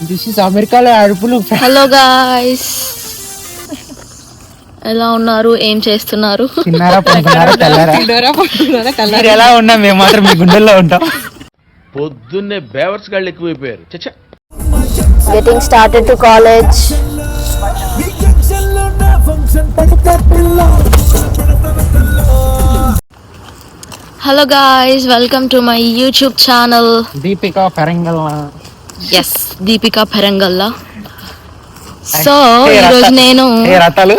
This is అమెరికాలో అరుపులు. Hello guys, ఎలా ఉన్నారు? ఏం చేస్తున్నారు? తిన్నారా, పడుకున్నారా, తెల్లారా? మీరు ఎలా ఉన్నా మేము మాత్రం మీ గుండెల్లో ఉంటాం. పొద్దున్నే బేవర్స్ గాళ్ళు ఎక్కువైపోయారు. చచ్చా getting started to college. Hello guys, welcome to my YouTube channel Deepika Perangal. Yes, Deepika పెరంగల్లా. సో ఈరోజు నేను రథాలు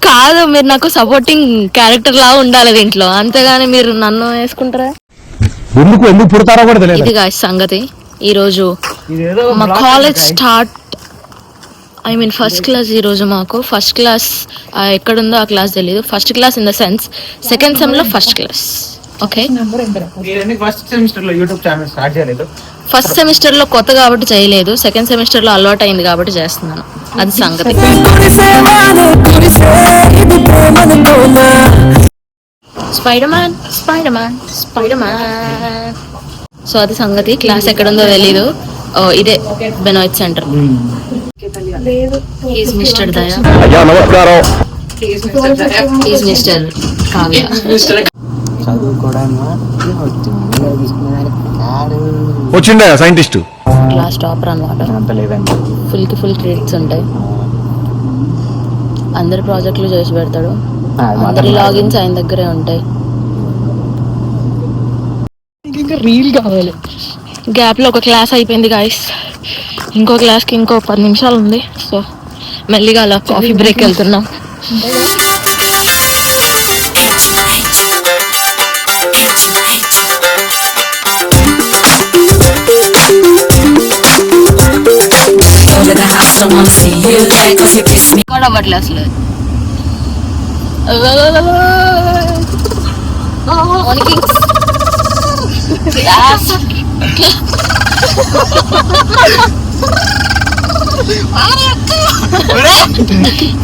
కాదు, మీరు నాకు సపోర్టింగ్ క్యారెక్టర్ లా ఉండాలి దీంట్లో, అంతేగాని మీరు నన్ను వేసుకుంటారా? ఎందుకు పుడతారో కూడా తెలియదు. ఇది గాయ్స్ సంగతి. ఈరోజు మా college start, I mean first class. ఈరోజు మాకు ఫస్ట్ క్లాస్ ఎక్కడుందో ఆ క్లాస్ తెలియదు. First class in the sense second sem లో first class. Okay, first semester లో యూట్యూబ్ ఛానల్ స్టార్ట్ చేయలేదు. ఫస్ట్ సెమిస్టర్ లో కొత్త కాబట్టి చేయలేదు, సెకండ్ సెమిస్టర్ లో అలవాటు అయింది కాబట్టి చేస్తున్నాను. అది సంగతి. Spider man, spider man, spider man. So అది సంగతి. క్లాస్ ఎక్కడుందో తెలీదు. ఇదే బెనాయిట్ సెంటర్. ఈజ్ మిస్టర్ దయా, ఈజ్ మిస్టర్ కావ్య. వచ్చిండే సైంటిస్ట్ క్లాస్ టాపర్ అన్నమాట. ఫుల్ కి ఫుల్ క్రెడిట్స్ ఉంటాయి. అందరి ప్రాజెక్టులు చేసి పెడతాడు. అందరి లాగిన్స్ ఆయన దగ్గరే ఉంటాయి. ఇంకా రీల్ కావాలి. గ్యాప్ లో ఒక క్లాస్ అయిపోయింది గాయస్. ఇంకో క్లాస్ కి ఇంకో 10 నిమిషాలు ఉంది. సో మెల్లిగా అలా కాఫీ బ్రేక్ వెళ్తున్నాం. కూడా అవ్వట్లే అసలు.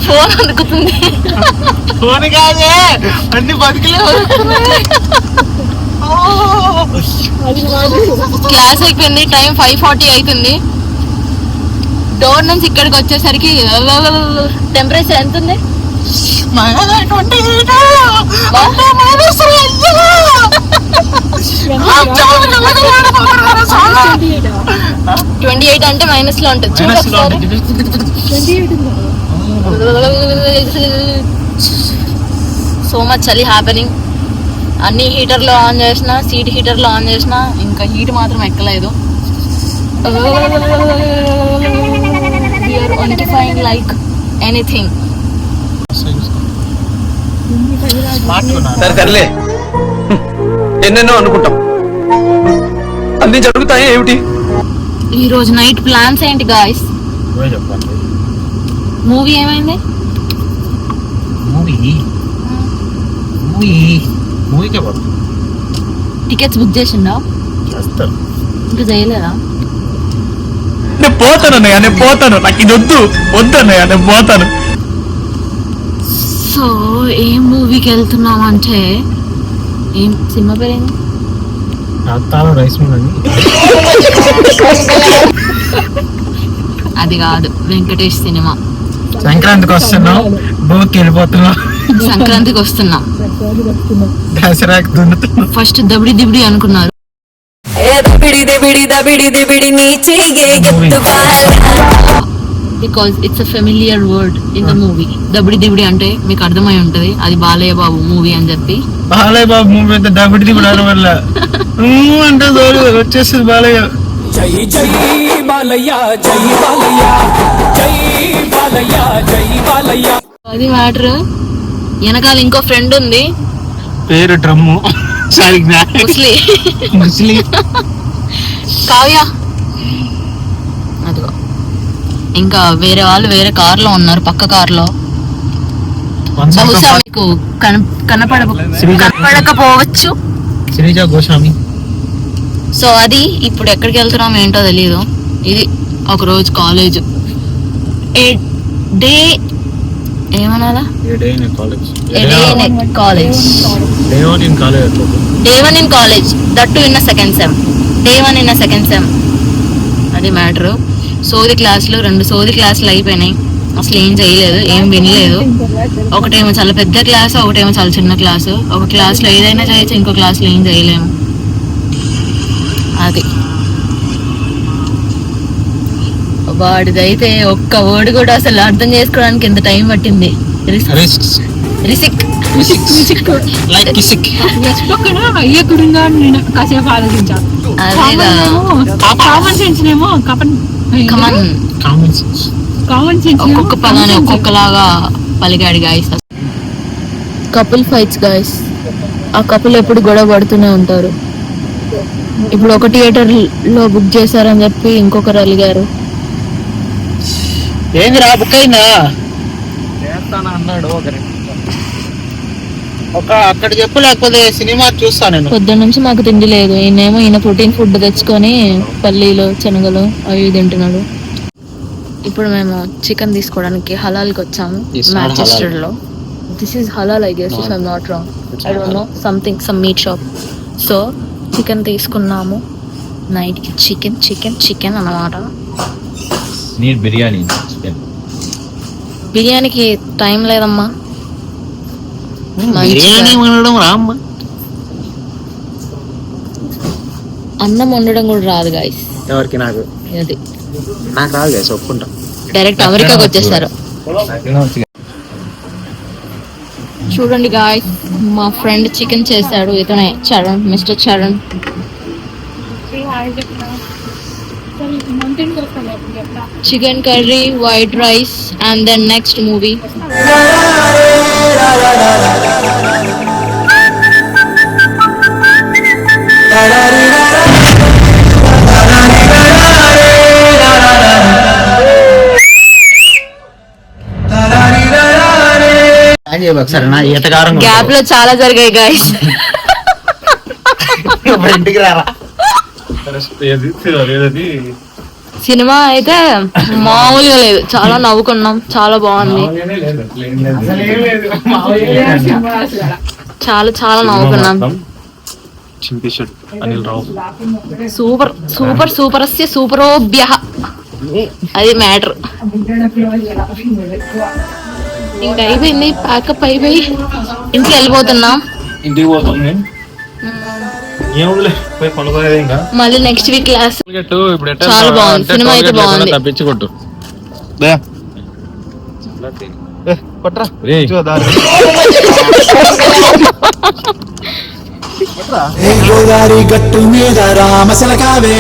ఫోన్ అందుకుతుంది. ఫోన్ కాదే, అన్ని బతికిలే. క్లాస్ అయిపోయింది, టైం 5:40 అవుతుంది. డోర్ నుంచి ఇక్కడికి వచ్చేసరికి టెంపరేచర్ ఎంత ఉంది? 28 అంటే మైనస్ లో ఉంటుంది. సో మచ్ చలి హ్యాపెనింగ్. అన్ని హీటర్లో ఆన్ చేసిన, సీట్ హీటర్లో ఆన్ చేసిన, ఇంకా హీట్ మాత్రం ఎక్కలేదు. We are ontifying like anything. సర్లే, ఎన్నెన్నో అనుకుంటాం, అన్ని జరుగుతాయి ఏమిటి? ఈ రోజు నైట్ ప్లాన్స్ ఏంటి గాయ్స్? మూవీ ఏమైంది? టికెట్స్ బుక్ చేసిండా? ఇంకా చేయలేదా? నేను పోతాను అన్నయ్య, నేను పోతాను. నాకు ఇది వద్దు అన్నయ్య, నేను పోతాను. సో ఏం మూవీకి వెళ్తున్నాం అంటే, ఏం సినిమా పేరేంది? అది కాదు, వెంకటేష్ సినిమా. సంక్రాంతికి వస్తున్నాం, బోకి వెళ్ళిపోతున్నాం. సంక్రాంతికి వస్తున్నాం, దసరాకి దున్నుతున్నాం. ఫస్ట్ దబిడి దిబిడి అనుకున్నారు. Because it's a familiar word in the movie. దబిడి దిబిడి అంటే మీకు అర్థమై ఉంటది, అది బాలయ్య బాబు మూవీ అని చెప్పి. బాలయ్య బాబు మూవీ అయితే దబిడి దిబిడి అనడం వల్ల అంటే వచ్చేస్తుంది బాలయ్య. జై జై బాలయ్య, జై బాలయ్య, జై బాలయ్య, జై బాలయ్య. అది మ్యాటర్. వెనకాల ఇంకో ఫ్రెండ్ ఉంది, పేరు డ్రమ్ము, ముస్లి కావ్య. అదిగో ఇంకా వేరే వాళ్ళు వేరే కార్ లో ఉన్నారు, పక్క కార్ లో. బహుశా మీకు కనపడకపోవచ్చు. శ్రీజ గోస్వామి. సో అది ఇప్పుడు ఎక్కడికి వెళ్తున్నాం ఏంటో తెలియదు. ఇది ఒక రోజు కాలేజ్ డే ఏమనాలా, college day 1 in college, that too in second sem. Day 1 in second sem, అది మ్యాటర్. సోది క్లాసులు, 2 సోది క్లాసులు అయిపోయినాయి. అసలు ఏం చేయలేదు, ఏం వినలేదు. ఒకటేమో చాలా పెద్ద క్లాసు, ఒకటేమో చాలా చిన్న క్లాసు. ఒక క్లాస్లో ఏదైనా చేయొచ్చు, ఇంకో క్లాస్లో ఏం చేయలేము. అది వాడిదైతే ఒక్క వర్డ్ కూడా అసలు అర్థం చేసుకోవడానికి ఎంత టైం పట్టింది. కాసేపు ఆలోచించాను. కామన్ సెన్స్ ఏమో కామన్ సెన్స్ ఒక్కొక్క పదాన్ని ఒక్కొక్కలాగా పలికాడు గాయస్. Couple fights guys. ఆ కపుల్ ఎప్పుడు గొడవ పడుతూనే ఉంటారు. ఇప్పుడు ఒక థియేటర్ లో బుక్ చేశారని చెప్పి ఇంకొకరు అలిగారు. ఏంది రా బుక్ అయిందా అన్నాడు ఒక అక్కడ చెప్పు, లేకపోతే సినిమా చూస్తా నేను. పొద్దున్న నుంచి మాకు తిండి లేదు. ఈయన ప్రోటీన్ ఫుడ్ తెచ్చుకొని పల్లీలు శనగలు అవి తింటున్నాడు. ఇప్పుడు మేము చికెన్ తీసుకోవడానికి హలాల్కి వచ్చాము, మాంచెస్టర్ లో. This is halal I guess, if I'm not wrong. I don't know, something some meet shop. So chicken తీసుకున్నాము. నైట్ కి చికెన్ చికెన్ చికెన్ అన్నమాట. బిర్యానీకి టైం లేదమ్మా. బిర్యానీ వండడం రామ్మా. అన్నం వండడం కూడా రాదు గాయస్. ఎవరికి? నాకు అది నాకు రాదు గైస్, ఒప్పుకుంటా. డైరెక్ట్ అమెరికాకి వచ్చేసారు. చూడండి గాయస్, మా ఫ్రెండ్ చికెన్ చేశాడు. ఇతనే Charan, mister Charan. Chicken curry, white rice, and then next movie. ఒకసారి నా ఈతకారం గ్యాప్ లో చాలా జరిగాయి గాయస్. ఇంటికి రారా. సినిమా అయితే మామూలుగా లేదు, చాలా నవ్వుకున్నాం, చాలా బాగుంది. చాలా చాలా నవ్వుకున్నాం. సూపర్ సూపర్ సూపరస్య సూపరోభ్య, అది మ్యాటర్. ఇంకా అయిపోయింది, ప్యాకప్ అయిపోయి ఇంటికి వెళ్ళిపోతున్నాం. ఇంటికి పోతుంది. మళ్ళీ నెక్స్ట్ వీక్ క్లాస్. చాలా బాగుంది, సినిమా అయితే బాగుంది. తప్పించుకుంటూ గోదారి గట్టు మీద రామశలకావే